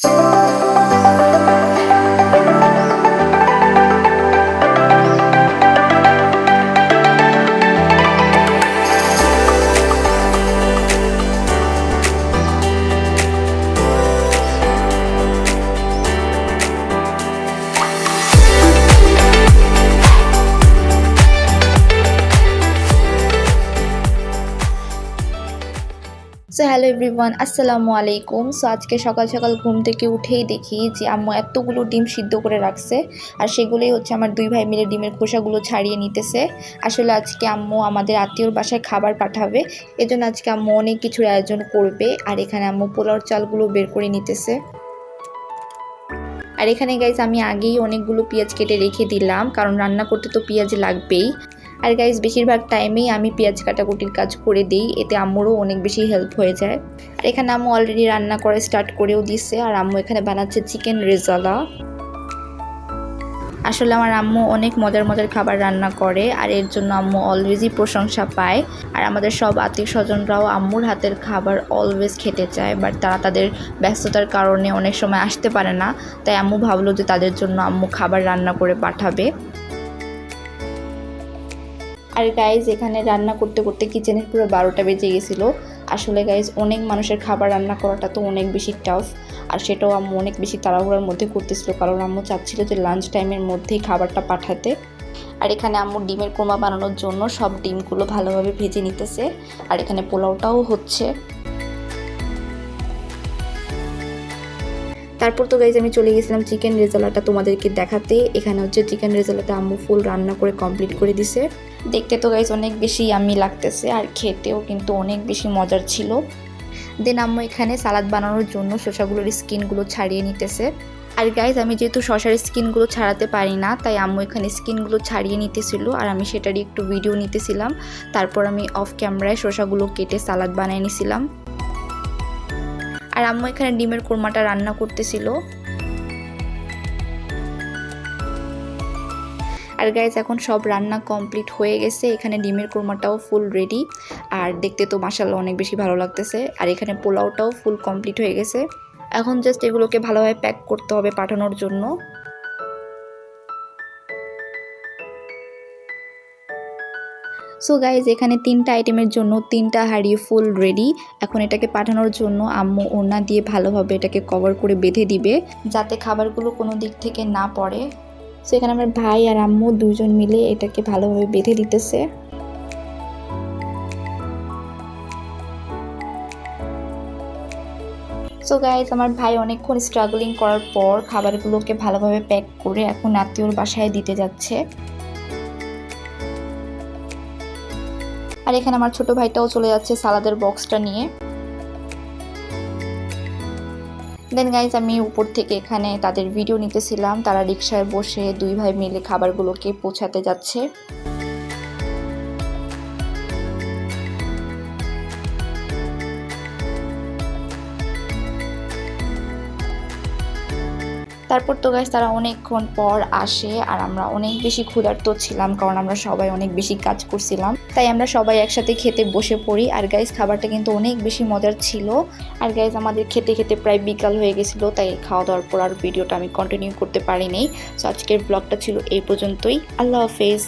So hello everyone, আসসালামু আলাইকুম। So আজকে সকাল সকাল ঘুম থেকে উঠেই দেখি যে আম্মু এতগুলো ডিম সিদ্ধ করে রাখছে, আর সেগুলোই হচ্ছে আমার দুই ভাই মিলে ডিমের খোসাগুলো ছাড়িয়ে নিতেছে। আসলে আজকে আম্মু আমাদের আত্মীয়র বাসায় খাবার পাঠাবে, এজন্য আজকে আম্মু অনেক কিছুর আয়োজন করবে। আর এখানে আম্মু পোলাওর চালগুলো বের করে নিতেছে। আর এখানে গাইজ আমি আগেই অনেকগুলো পেঁয়াজ কেটে রেখে দিলাম, কারণ রান্না করতে তো পেঁয়াজ লাগবেই। আর গাইজ বেশিরভাগ টাইমেই আমি পেঁয়াজ কাটাকুটির কাজ করে দিই, এতে আম্মুরও অনেক বেশি হেল্প হয়ে যায়। আর এখানে আম্মু অলরেডি রান্না করে স্টার্ট করেও দিচ্ছে, আর আম্মু এখানে বানাচ্ছে চিকেন রেজালা। আসলে আমার আম্মু অনেক মজার মজার খাবার রান্না করে, আর এর জন্য আম্মু অলওয়েজই প্রশংসা পায়। আর আমাদের সব আত্মীয় স্বজনরাও আম্মুর হাতের খাবার অলওয়েজ খেতে চায়, বাট তারা তাদের ব্যস্ততার কারণে অনেক সময় আসতে পারে না। তাই আম্মু ভাবলো যে তাদের জন্য আম্মু খাবার রান্না করে পাঠাবে। আর গাইজ এখানে রান্না করতে করতে কিচেনের পুরো 12টা বেজে গেছিলো। আসলে গাইজ অনেক মানুষের খাবার রান্না করাটা তো অনেক বেশি টাফ, আর সেটাও আম্মু অনেক বেশি তাড়াহুড়ার মধ্যে করতেছিল, কারণ আম্মু চাচ্ছিল যে লাঞ্চ টাইমের মধ্যেই খাবারটা পাঠাতে। আর এখানে আম্মু ডিমের কোরমা বানানোর জন্য সব ডিমগুলো ভালোভাবে ভেজে নিতেছে, আর এখানে পোলাওটাও হচ্ছে। তারপর তো গাইজ আমি চলে গেছিলাম চিকেন রেজালাটা তোমাদেরকে দেখাতে। এখানে হচ্ছে চিকেন রেজালাটা আম্মু ফুল রান্না করে কমপ্লিট করে দিছে। দেখতে তো গাইজ অনেক বেশি ইয়াম্মি লাগতেছে, আর খেতেও কিন্তু অনেক বেশি মজার ছিল। দেন আম্মু এখানে সালাদ বানানোর জন্য শসাগুলোর স্কিনগুলো ছাড়িয়ে নিতেছে। আর গাইজ আমি যেহেতু শসার স্কিনগুলো ছাড়াতে পারি না, তাই আম্মু এখানে স্কিনগুলো ছাড়িয়ে নিতেছিল, আর আমি সেটারই একটু ভিডিও নিতেছিলাম। তারপর আমি অফ ক্যামেরায় শসাগুলো কেটে সালাদ বানিয়ে নিছিলাম। আর আম্মু এখানে ডিমের কোরমাটা রান্না করতেছিল। আর গাইজ এখন সব রান্না কমপ্লিট হয়ে গেছে, এখানে ডিমের কোরমাটাও ফুল রেডি, আর দেখতে তো মাশাআল্লাহ অনেক বেশি ভালো লাগতেছে। আর এখানে পোলাওটাও ফুল কমপ্লিট হয়ে গেছে। এখন জাস্ট এগুলোকে ভালোভাবে প্যাক করতে হবে পাঠানোর জন্য। সো গাইজ এখানে 3টা আইটেমের জন্য 3টা হাঁড়ি ফুল রেডি। এখন এটাকে পাঠানোর জন্য আম্মু ওড়না দিয়ে ভালোভাবে এটাকে কভার করে বেঁধে দিবে, যাতে খাবারগুলো কোনো দিক থেকে না পড়ে। সো এখানে আমার ভাই আর আম্মু দুজন মিলে এটাকে ভালোভাবে বেঁধে দিতেছে। সো গাইজ আমার ভাই অনেকক্ষণ স্ট্রাগলিং করার পর খাবারগুলোকে ভালোভাবে প্যাক করে এখন আত্মীয়র বাসায় দিতে যাচ্ছে। আর এখানে আমার ছোট ভাইটাও চলে যাচ্ছে সালাদের বক্সটা নিয়ে। দেন গাইজ আমি উপর থেকে এখানে তাদের ভিডিও নিতেছিলাম, তারা রিকশায় বসে দুই ভাই মিলে খাবারগুলোকে পৌঁছাতে যাচ্ছে। তারপর তো গাইজ তারা অনেকক্ষণ পর আসে, আর আমরা অনেক বেশি ক্ষুধার্ত ছিলাম, কারণ আমরা সবাই অনেক বেশি কাজ করছিলাম। তাই আমরা সবাই একসাথে খেতে বসে পড়ি। আর গাইজ খাবারটা কিন্তু অনেক বেশি মজার ছিল। আর গাইজ আমাদের খেতে খেতে প্রায় বিকাল হয়ে গেছিলো, তাই খাওয়া দাওয়ার পর আর ভিডিওটা আমি কন্টিনিউ করতে পারিনি। সো আজকের ব্লগটা ছিল এই পর্যন্তই। আল্লাহ হাফেজ।